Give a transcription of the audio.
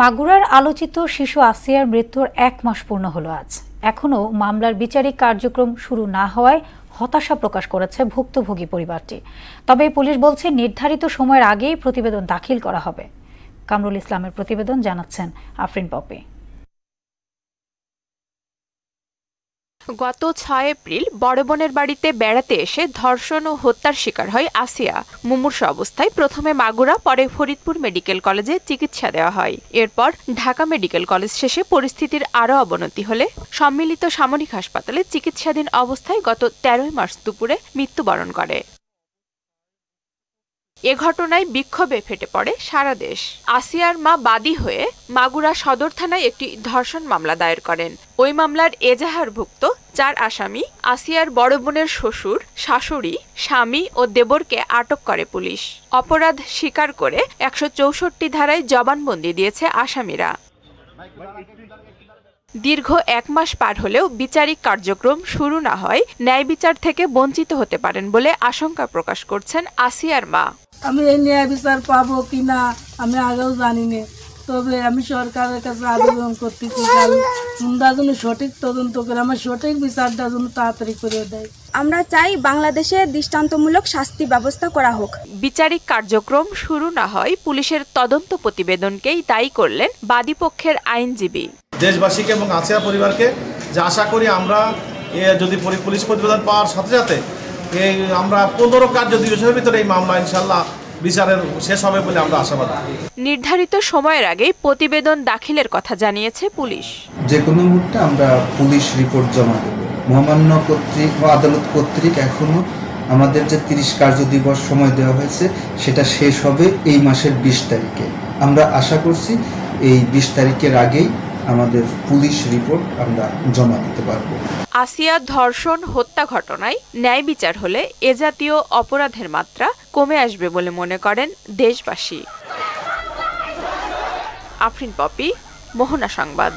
মাগুরার আলোচিত শিশু আসিয়ার মৃত্যুর 1 মাস পূর্ণ হলো আজ। এখনো মামলার বিচারিক কার্যক্রম শুরু না হওয়ায় হতাশা প্রকাশ করেছে ভুক্তভোগী পরিবারটি। তবে পুলিশ বলছে নির্ধারিত সময়ের আগেই প্রতিবেদন দাখিল করা হবে। কামরুল ইসলামের প্রতিবেদন জানাচ্ছেন আফরিন পপি। গত 6 এপ্রিল বড় বোনের বাড়িতে বেড়াতে এসে ধর্ষণ ও হত্যার শিকার হয় আসিয়া। মুমূর্ষু অবস্থায় প্রথমে মাগুরা, পরে ফরিদপুর মেডিকেল কলেজে চিকিৎসা দেওয়া হয়। এরপর ঢাকা মেডিকেল কলেজ শেষে পরিস্থিতির আরও অবনতি হলে সম্মিলিত সামরিক হাসপাতালে চিকিৎসাধীন অবস্থায় গত 13 মার্চ দুপুরে মৃত্যুবরণ করে। এ ঘটনায় বিক্ষোভে ফেটে পড়ে সারা দেশ। আসিয়ার মা বাদী হয়ে মাগুরা সদর থানায় একটি ধর্ষণ মামলা দায়ের করেন। ওই মামলার এজাহারভুক্ত 4 আসামি আসিয়ার বড় বোনের শ্বশুর, শাশুড়ি, স্বামী ও দেবরকে আটক করে পুলিশ। অপরাধ স্বীকার করে 164 ধারায় জবানবন্দি দিয়েছে আসামিরা। দীর্ঘ 1 মাস পার হলেও বিচারিক কার্যক্রম শুরু না হয় ন্যায় বিচার থেকে বঞ্চিত হতে পারেন বলে আশঙ্কা প্রকাশ করছেন আসিয়ার মা। আমি এই ন্যায় বিচার পাবো কিনা আমি আগেও জানি না, তবে আমি সরকারের কাছে আবেদন করতেছি যেন সঠিক তদন্ত করে আমার সঠিক বিচারটা যেন তাড়াতাড়ি করে দেয়। আমরা চাই বাংলাদেশে দৃষ্টান্তমূলক শাস্তি ব্যবস্থা করা হোক। বিচারিক কার্যক্রম শুরু না হয় পুলিশের তদন্ত প্রতিবেদনকেই দায়ী করলেন বাদীপক্ষের আইনজীবী। দেশবাসীকে এবং আসিয়া পরিবারকে যে আশা করি আমরা যদি পুলিশ প্রতিবেদন পাওয়ার সাথে সাথে আমরা 15 কার্যদিবসের ভিতরে এই মামলা ইনশাল্লাহ বিচারের শেষ হবে বলে আমরা আশাবাদী। নির্ধারিত সময়ের আগেই প্রতিবেদন দাখিলের কথা জানিয়েছে পুলিশ। যে কোনো মুহূর্তে আমরা পুলিশ রিপোর্ট জমা দেব। মহামান্য কর্তৃক ও আদালত কর্তৃক এখনো আমাদের যে 30 কার্যদিবস সময় দেওয়া হয়েছে সেটা শেষ হবে এই মাসের 20 তারিখে। আমরা আশা করছি এই 20 তারিখের আগেই আমাদের পুলিশ রিপোর্ট আমরা জমা দিতে পারব। আসিয়া ধর্ষণ হত্যা ঘটনায় ন্যায় বিচার হলে এ জাতীয় অপরাধের মাত্রা কমে আসবে বলে মনে করেন দেশবাসী। আফরিন পপি, মোহনা সংবাদ।